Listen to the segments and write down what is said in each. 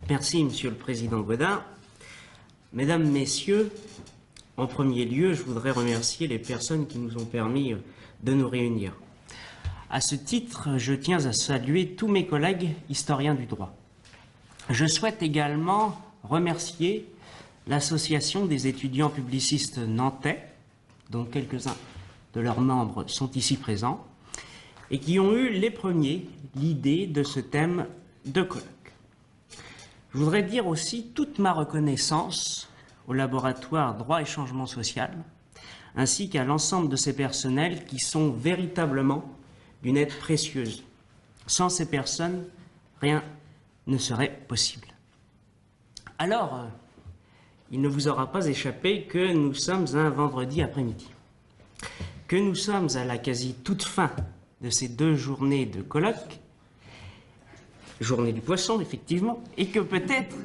Merci, Monsieur le Président Gaudin. Mesdames, Messieurs, en premier lieu, je voudrais remercier les personnes qui nous ont permis de nous réunir. À ce titre, je tiens à saluer tous mes collègues historiens du droit. Je souhaite également remercier l'Association des étudiants publicistes nantais, dont quelques-uns de leurs membres sont ici présents, et qui ont eu les premiers l'idée de ce thème de colloque. Je voudrais dire aussi toute ma reconnaissance au laboratoire Droit et Changement Social, ainsi qu'à l'ensemble de ces personnels qui sont véritablement d'une aide précieuse. Sans ces personnes, rien ne serait possible. Alors, il ne vous aura pas échappé que nous sommes un vendredi après-midi, que nous sommes à la quasi toute fin de ces 2 journées de colloque, journée du poisson, effectivement, et que peut-être,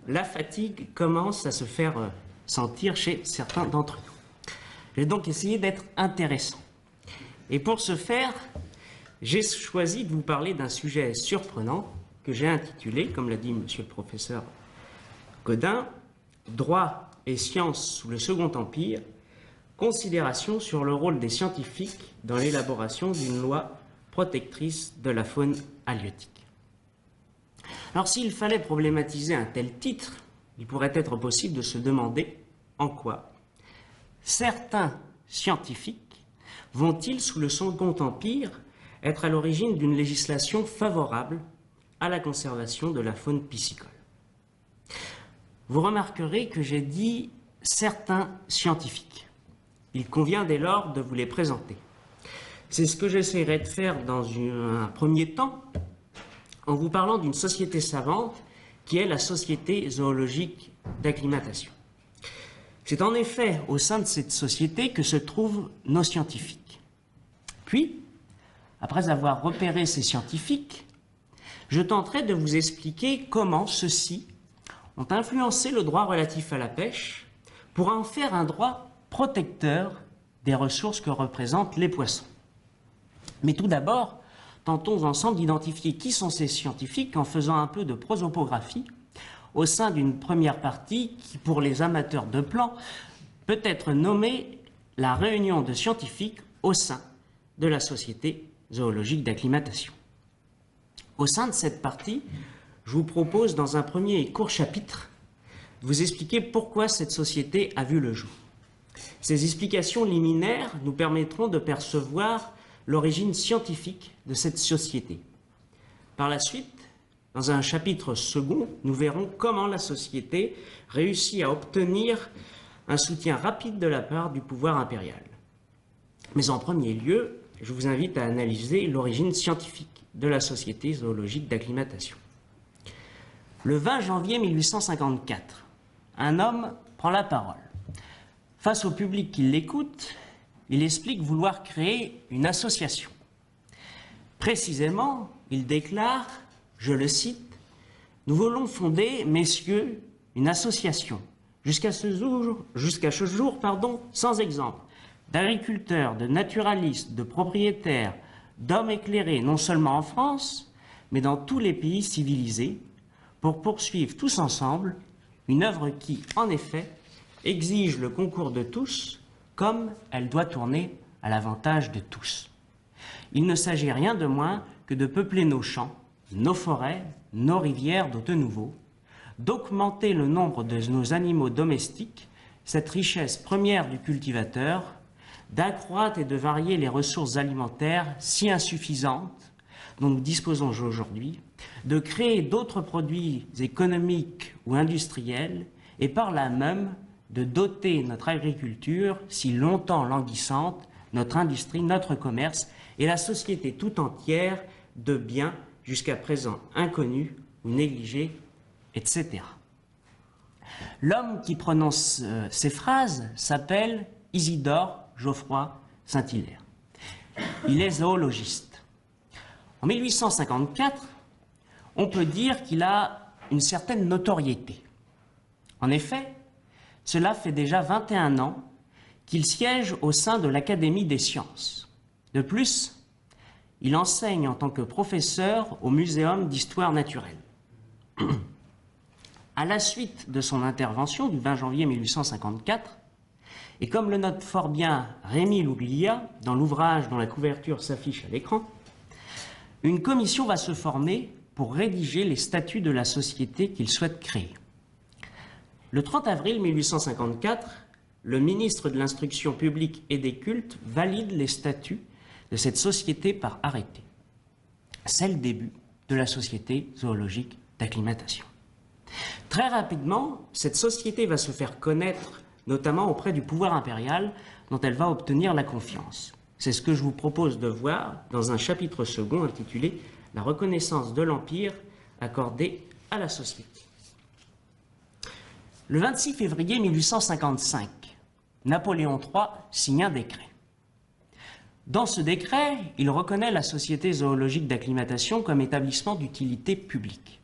la fatigue commence à se faire sentir chez certains d'entre nous. Je vais donc essayer d'être intéressant. Et pour ce faire, j'ai choisi de vous parler d'un sujet surprenant que j'ai intitulé, comme l'a dit monsieur le professeur Gaudin, « Droit et sciences sous le Second Empire, considération sur le rôle des scientifiques dans l'élaboration d'une loi protectrice de la faune halieutique ». Alors s'il fallait problématiser un tel titre, il pourrait être possible de se demander en quoi certains scientifiques vont-ils, sous le Second Empire, être à l'origine d'une législation favorable à la conservation de la faune piscicole. Vous remarquerez que j'ai dit certains scientifiques. Il convient dès lors de vous les présenter. C'est ce que j'essaierai de faire dans un premier temps, en vous parlant d'une société savante qui est la Société zoologique d'acclimatation. C'est en effet au sein de cette société que se trouvent nos scientifiques. Puis, après avoir repéré ces scientifiques, je tenterai de vous expliquer comment ceux-ci ont influencé le droit relatif à la pêche pour en faire un droit protecteur des ressources que représentent les poissons. Mais tout d'abord, tentons ensemble d'identifier qui sont ces scientifiques en faisant un peu de prosopographie au sein d'une première partie qui, pour les amateurs de plans, peut être nommée la réunion de scientifiques au sein de la Société zoologique d'acclimatation. Au sein de cette partie, je vous propose dans un premier court chapitre de vous expliquer pourquoi cette société a vu le jour. Ces explications liminaires nous permettront de percevoir l'origine scientifique de cette société. Par la suite, dans un chapitre second, nous verrons comment la société réussit à obtenir un soutien rapide de la part du pouvoir impérial. Mais en premier lieu, je vous invite à analyser l'origine scientifique de la Société zoologique d'acclimatation. Le 20 janvier 1854, un homme prend la parole. Face au public qui l'écoute, il explique vouloir créer une association. Précisément, il déclare, je le cite, « Nous voulons fonder, messieurs, une association, jusqu'à ce jour, sans exemple, d'agriculteurs, de naturalistes, de propriétaires, d'hommes éclairés, non seulement en France, mais dans tous les pays civilisés, pour poursuivre tous ensemble une œuvre qui, en effet, exige le concours de tous, comme elle doit tourner à l'avantage de tous. Il ne s'agit rien de moins que de peupler nos champs, nos forêts, nos rivières d'eau de nouveau, d'augmenter le nombre de nos animaux domestiques, cette richesse première du cultivateur, d'accroître et de varier les ressources alimentaires si insuffisantes dont nous disposons aujourd'hui, de créer d'autres produits économiques ou industriels et par là même de doter notre agriculture, si longtemps languissante, notre industrie, notre commerce et la société tout entière de biens jusqu'à présent inconnus ou négligés, etc. L'homme qui prononce ces phrases s'appelle Isidore Geoffroy Saint-Hilaire. Il est zoologiste. En 1854, on peut dire qu'il a une certaine notoriété. En effet, cela fait déjà 21 ans qu'il siège au sein de l'Académie des sciences. De plus, il enseigne en tant que professeur au Muséum d'histoire naturelle. À la suite de son intervention du 20 janvier 1854, et comme le note fort bien Rémy Louglia dans l'ouvrage dont la couverture s'affiche à l'écran, une commission va se former pour rédiger les statuts de la société qu'il souhaite créer. Le 30 avril 1854, le ministre de l'Instruction publique et des cultes valide les statuts de cette société par arrêté. C'est le début de la Société zoologique d'acclimatation. Très rapidement, cette société va se faire connaître, notamment auprès du pouvoir impérial, dont elle va obtenir la confiance. C'est ce que je vous propose de voir dans un chapitre second intitulé « La reconnaissance de l'Empire accordée à la société ». Le 26 février 1855, Napoléon III signe un décret. Dans ce décret, il reconnaît la Société zoologique d'acclimatation comme établissement d'utilité publique.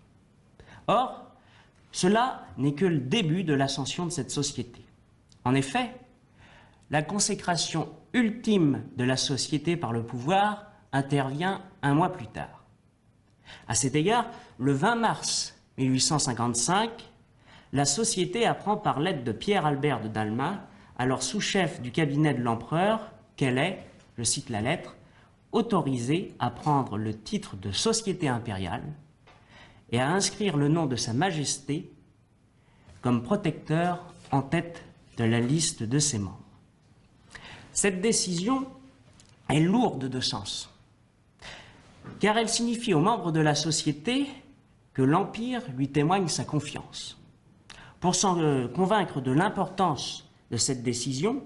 Or, cela n'est que le début de l'ascension de cette société. En effet, la consécration ultime de la société par le pouvoir intervient un mois plus tard. À cet égard, le 20 mars 1855, la société apprend par lettre de Pierre-Albert de Dalma, alors sous-chef du cabinet de l'empereur, qu'elle est, je cite la lettre, autorisée à prendre le titre de société impériale et à inscrire le nom de Sa Majesté comme protecteur en tête de la liste de ses membres. Cette décision est lourde de sens, car elle signifie aux membres de la société que l'Empire lui témoigne sa confiance. Pour s'en convaincre de l'importance de cette décision,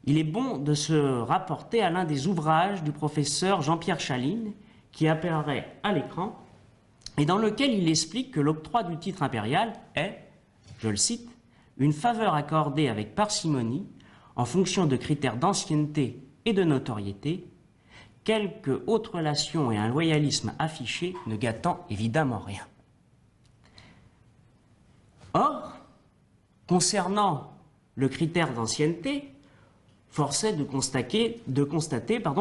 il est bon de se rapporter à l'un des ouvrages du professeur Jean-Pierre Chaline, qui apparaît à l'écran, et dans lequel il explique que l'octroi du titre impérial est, je le cite, une faveur accordée avec parcimonie en fonction de critères d'ancienneté et de notoriété, quelque haute relation et un loyalisme affiché ne gâtant évidemment rien. Or, concernant le critère d'ancienneté, force est de constater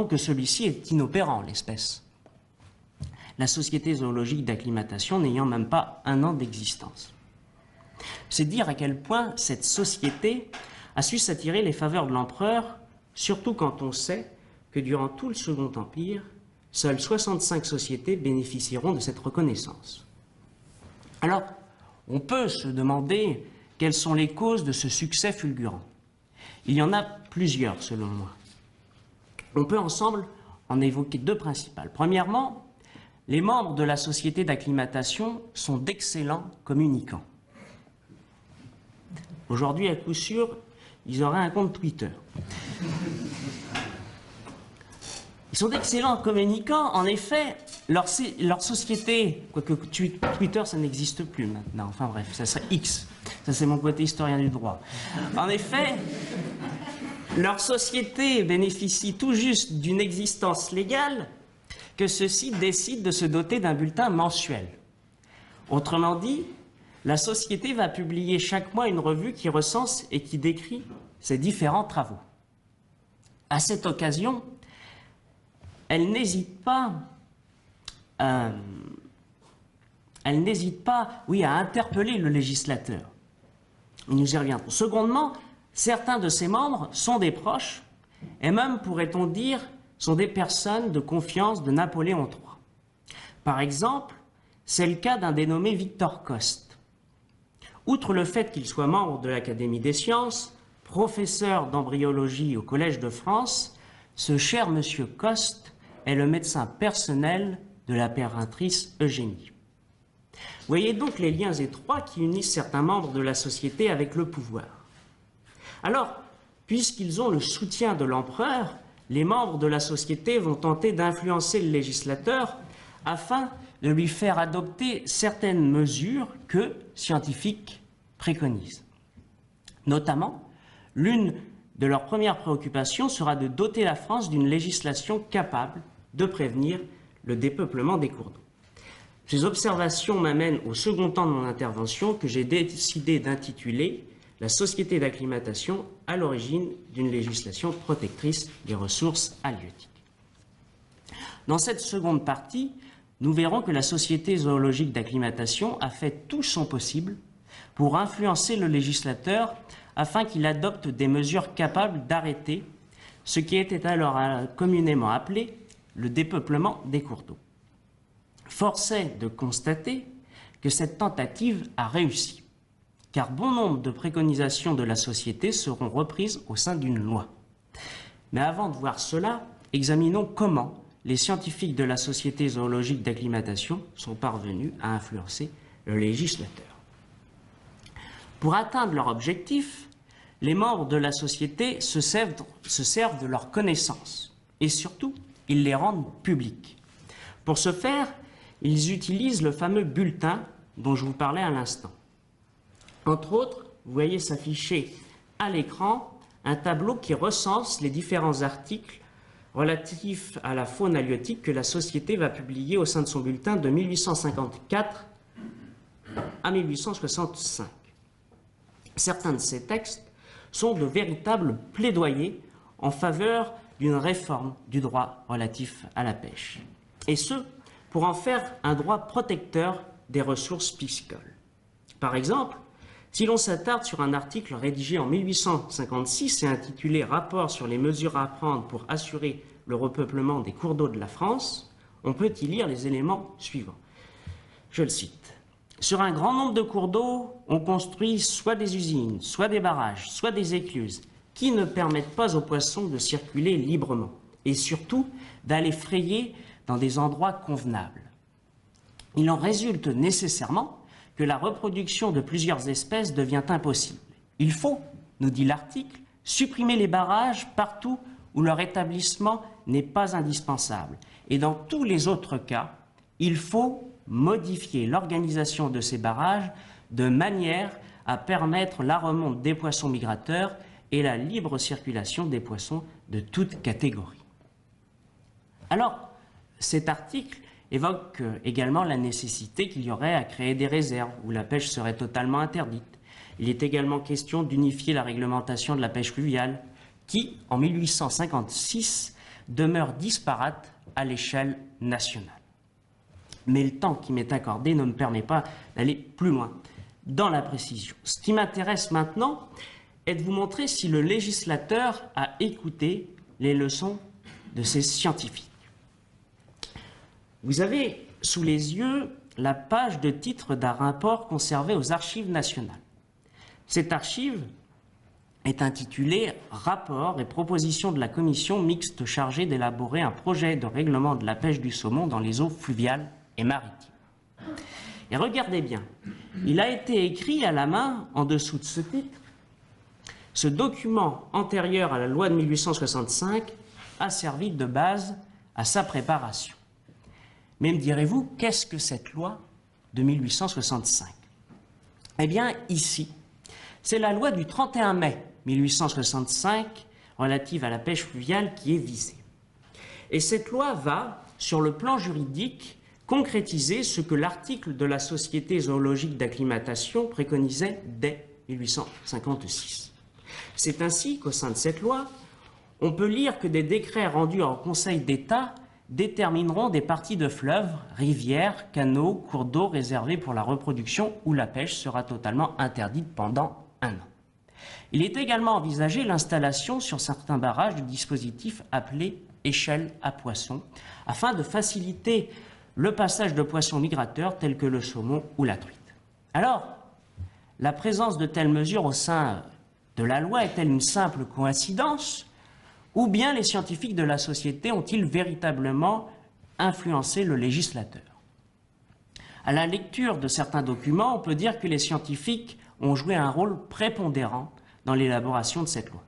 que celui-ci est inopérant, l'espèce. La Société zoologique d'acclimatation n'ayant même pas un an d'existence. C'est dire à quel point cette société a su s'attirer les faveurs de l'empereur, surtout quand on sait que durant tout le Second Empire, seules 65 sociétés bénéficieront de cette reconnaissance. Alors, on peut se demander quelles sont les causes de ce succès fulgurant. Il y en a plusieurs, selon moi. On peut ensemble en évoquer deux principales. Premièrement, les membres de la société d'acclimatation sont d'excellents communicants. Aujourd'hui, à coup sûr, ils auraient un compte Twitter. Ils sont d'excellents communicants. En effet, leur société, quoique Twitter, ça n'existe plus maintenant. Enfin bref, ça serait X. Ça, c'est mon côté historien du droit. En effet, leur société bénéficie tout juste d'une existence légale que ceux-ci décident de se doter d'un bulletin mensuel. Autrement dit, la société va publier chaque mois une revue qui recense et qui décrit ses différents travaux. À cette occasion, elle n'hésite pas, à interpeller le législateur. Nous y reviendrons. Secondement, certains de ses membres sont des proches, et même, pourrait-on dire, sont des personnes de confiance de Napoléon III. Par exemple, c'est le cas d'un dénommé Victor Coste. Outre le fait qu'il soit membre de l'Académie des sciences, professeur d'embryologie au Collège de France, ce cher monsieur Coste est le médecin personnel de l'impératrice Eugénie. Vous voyez donc les liens étroits qui unissent certains membres de la société avec le pouvoir. Alors, puisqu'ils ont le soutien de l'empereur, les membres de la société vont tenter d'influencer le législateur afin de lui faire adopter certaines mesures que scientifiques préconisent. Notamment, l'une de leurs premières préoccupations sera de doter la France d'une législation capable de prévenir le dépeuplement des cours d'eau. Ces observations m'amènent au second temps de mon intervention que j'ai décidé d'intituler « La société d'acclimatation à l'origine d'une législation protectrice des ressources halieutiques ». Dans cette seconde partie, nous verrons que la Société zoologique d'acclimatation a fait tout son possible pour influencer le législateur afin qu'il adopte des mesures capables d'arrêter ce qui était alors communément appelé le dépeuplement des cours d'eau. Force est de constater que cette tentative a réussi, car bon nombre de préconisations de la société seront reprises au sein d'une loi. Mais avant de voir cela, examinons comment les scientifiques de la Société zoologique d'acclimatation sont parvenus à influencer le législateur. Pour atteindre leur objectif, les membres de la société se servent de leurs connaissances et surtout, ils les rendent publiques. Pour ce faire, ils utilisent le fameux bulletin dont je vous parlais à l'instant. Entre autres, vous voyez s'afficher à l'écran un tableau qui recense les différents articles relatifs à la faune halieutique que la Société va publier au sein de son bulletin de 1854 à 1865. Certains de ces textes sont de véritables plaidoyers en faveur d'une réforme du droit relatif à la pêche. Et ce, pour en faire un droit protecteur des ressources piscicoles. Par exemple, si l'on s'attarde sur un article rédigé en 1856 et intitulé « Rapport sur les mesures à prendre pour assurer le repeuplement des cours d'eau de la France », on peut y lire les éléments suivants. Je le cite. Sur un grand nombre de cours d'eau, on construit soit des usines, soit des barrages, soit des écluses, qui ne permettent pas aux poissons de circuler librement, et surtout d'aller frayer dans des endroits convenables. Il en résulte nécessairement que la reproduction de plusieurs espèces devient impossible. Il faut, nous dit l'article, supprimer les barrages partout où leur établissement n'est pas indispensable. Et dans tous les autres cas, il faut modifier l'organisation de ces barrages de manière à permettre la remonte des poissons migrateurs et la libre circulation des poissons de toute catégorie. Alors, cet article évoque également la nécessité qu'il y aurait à créer des réserves où la pêche serait totalement interdite. Il est également question d'unifier la réglementation de la pêche fluviale qui, en 1856, demeure disparate à l'échelle nationale. Mais le temps qui m'est accordé ne me permet pas d'aller plus loin dans la précision. Ce qui m'intéresse maintenant est de vous montrer si le législateur a écouté les leçons de ces scientifiques. Vous avez sous les yeux la page de titre d'un rapport conservé aux Archives nationales. Cette archive est intitulée « Rapport et propositions de la commission mixte chargée d'élaborer un projet de règlement de la pêche du saumon dans les eaux fluviales et maritimes ». Et regardez bien, il a été écrit à la main, en dessous de ce titre, ce document antérieur à la loi de 1865 a servi de base à sa préparation. Mais me direz-vous, qu'est-ce que cette loi de 1865? Eh bien, ici, c'est la loi du 31 mai 1865 relative à la pêche fluviale qui est visée. Et cette loi va, sur le plan juridique, concrétiser ce que l'article de la Société zoologique d'acclimatation préconisait dès 1856. C'est ainsi qu'au sein de cette loi, on peut lire que des décrets rendus en Conseil d'État détermineront des parties de fleuves, rivières, canaux, cours d'eau réservés pour la reproduction où la pêche sera totalement interdite pendant 1 an. Il est également envisagé l'installation sur certains barrages du dispositif appelé échelle à poissons, afin de faciliter le passage de poissons migrateurs tels que le saumon ou la truite. Alors, la présence de telles mesures au sein de la loi est-elle une simple coïncidence ? Ou bien les scientifiques de la société ont-ils véritablement influencé le législateur? À la lecture de certains documents, on peut dire que les scientifiques ont joué un rôle prépondérant dans l'élaboration de cette loi.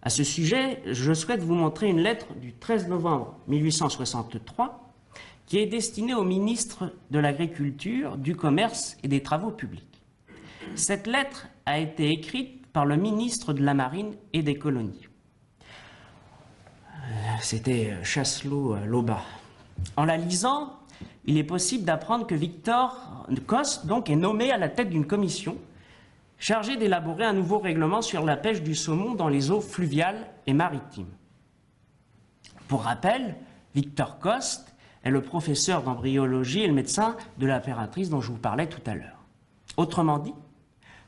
À ce sujet, je souhaite vous montrer une lettre du 13 novembre 1863 qui est destinée au ministre de l'Agriculture, du Commerce et des Travaux publics. Cette lettre a été écrite par le ministre de la Marine et des Colonies. C'était Chasseloup-Laubat. En la lisant, il est possible d'apprendre que Victor Coste donc, est nommé à la tête d'une commission chargée d'élaborer un nouveau règlement sur la pêche du saumon dans les eaux fluviales et maritimes. Pour rappel, Victor Coste est le professeur d'embryologie et le médecin de l'impératrice dont je vous parlais tout à l'heure. Autrement dit,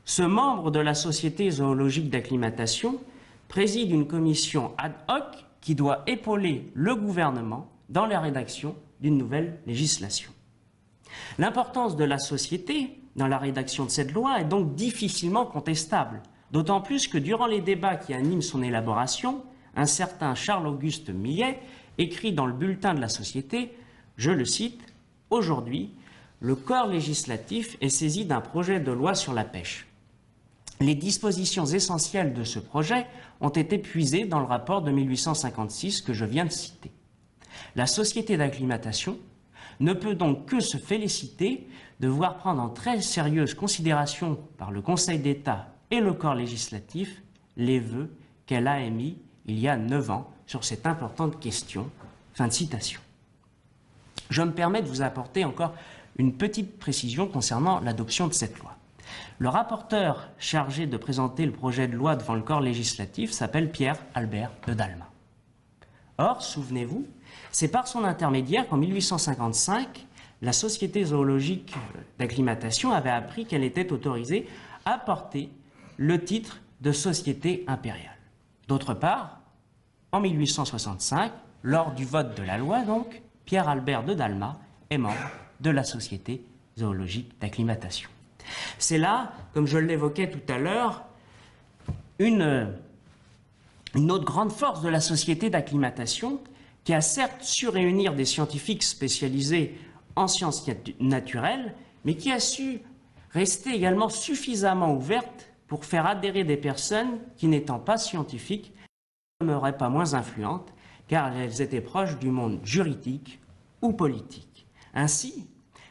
ce membre de la Société zoologique d'acclimatation préside une commission ad hoc qui doit épauler le gouvernement dans la rédaction d'une nouvelle législation. L'importance de la société dans la rédaction de cette loi est donc difficilement contestable, d'autant plus que durant les débats qui animent son élaboration, un certain Charles-Auguste Millet écrit dans le bulletin de la Société, je le cite, « Aujourd'hui, le corps législatif est saisi d'un projet de loi sur la pêche. Les dispositions essentielles de ce projet ont été puisées dans le rapport de 1856 que je viens de citer. La société d'acclimatation ne peut donc que se féliciter de voir prendre en très sérieuse considération par le Conseil d'État et le corps législatif les vœux qu'elle a émis il y a 9 ans sur cette importante question. » Fin de citation. Je me permets de vous apporter encore une petite précision concernant l'adoption de cette loi. Le rapporteur chargé de présenter le projet de loi devant le corps législatif s'appelle Pierre Albert de Dalma. Or, souvenez-vous, c'est par son intermédiaire qu'en 1855, la Société zoologique d'acclimatation avait appris qu'elle était autorisée à porter le titre de Société impériale. D'autre part, en 1865, lors du vote de la loi, donc, Pierre Albert de Dalma est membre de la Société zoologique d'acclimatation. C'est là, comme je l'évoquais tout à l'heure, une autre grande force de la Société d'acclimatation qui a certes su réunir des scientifiques spécialisés en sciences naturelles, mais qui a su rester également suffisamment ouverte pour faire adhérer des personnes qui, n'étant pas scientifiques, ne demeuraient pas moins influentes, car elles étaient proches du monde juridique ou politique. Ainsi,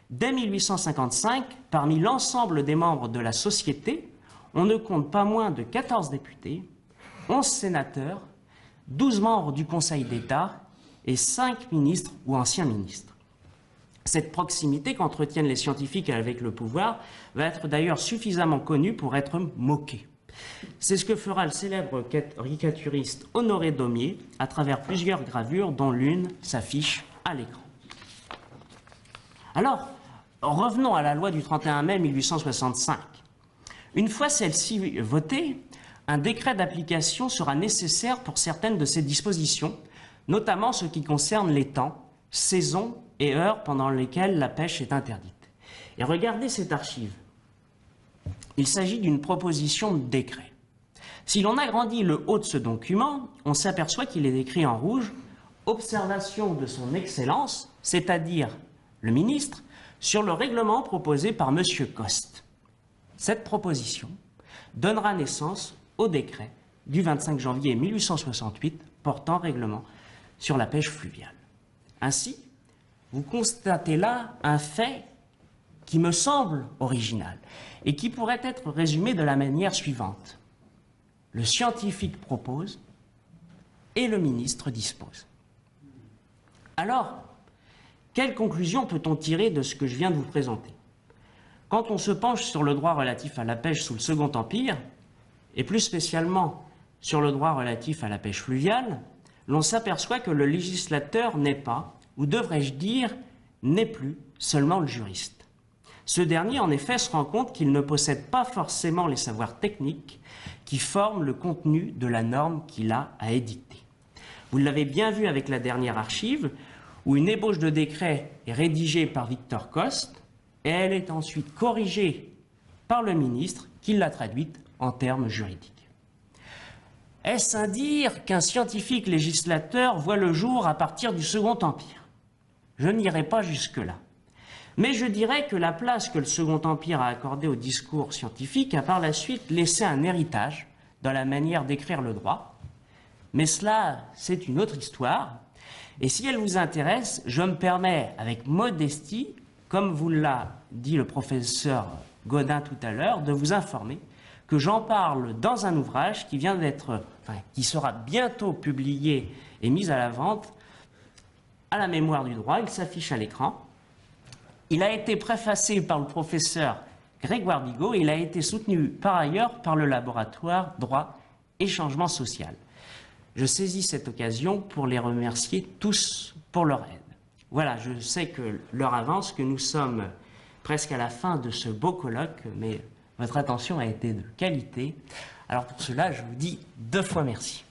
dès 1855, parmi l'ensemble des membres de la Société, on ne compte pas moins de 14 députés, 11 sénateurs, 12 membres du Conseil d'État et 5 ministres ou anciens ministres. Cette proximité qu'entretiennent les scientifiques avec le pouvoir va être d'ailleurs suffisamment connue pour être moquée. C'est ce que fera le célèbre caricaturiste Honoré Daumier à travers plusieurs gravures dont l'une s'affiche à l'écran. Alors, revenons à la loi du 31 mai 1865. Une fois celle-ci votée, un décret d'application sera nécessaire pour certaines de ces dispositions, notamment ce qui concerne les temps, saisons et heures pendant lesquelles la pêche est interdite. Et regardez cette archive. Il s'agit d'une proposition de décret. Si l'on agrandit le haut de ce document, on s'aperçoit qu'il est écrit en rouge « Observation de son Excellence », c'est-à-dire le ministre, sur le règlement proposé par M. Coste. Cette proposition donnera naissance au décret du 25 janvier 1868 portant règlement sur la pêche fluviale. Ainsi, vous constatez là un fait qui me semble original et qui pourrait être résumé de la manière suivante. Le scientifique propose et le ministre dispose. Alors, quelle conclusion peut-on tirer de ce que je viens de vous présenter? Quand on se penche sur le droit relatif à la pêche sous le Second Empire, et plus spécialement sur le droit relatif à la pêche fluviale, l'on s'aperçoit que le législateur n'est pas, ou devrais-je dire, n'est plus seulement le juriste. Ce dernier, en effet, se rend compte qu'il ne possède pas forcément les savoirs techniques qui forment le contenu de la norme qu'il a à édicter. Vous l'avez bien vu avec la dernière archive, où une ébauche de décret est rédigée par Victor Coste, et elle est ensuite corrigée par le ministre qui l'a traduite en termes juridiques. Est-ce à dire qu'un scientifique législateur voit le jour à partir du Second Empire? Je n'irai pas jusque-là. Mais je dirais que la place que le Second Empire a accordée au discours scientifique a par la suite laissé un héritage dans la manière d'écrire le droit. Mais cela, c'est une autre histoire. Et si elle vous intéresse, je me permets, avec modestie, comme vous l'a dit le professeur Godin tout à l'heure, de vous informer que j'en parle dans un ouvrage qui vient d'être, qui sera bientôt publié et mis à la vente à la mémoire du droit. Il s'affiche à l'écran. Il a été préfacé par le professeur Grégoire Bigot et il a été soutenu par ailleurs par le laboratoire Droit et Changement Social. Je saisis cette occasion pour les remercier tous pour leur aide. Voilà, je sais que l'heure avance, que nous sommes presque à la fin de ce beau colloque, mais votre attention a été de qualité. Alors pour cela, je vous dis 2 fois merci.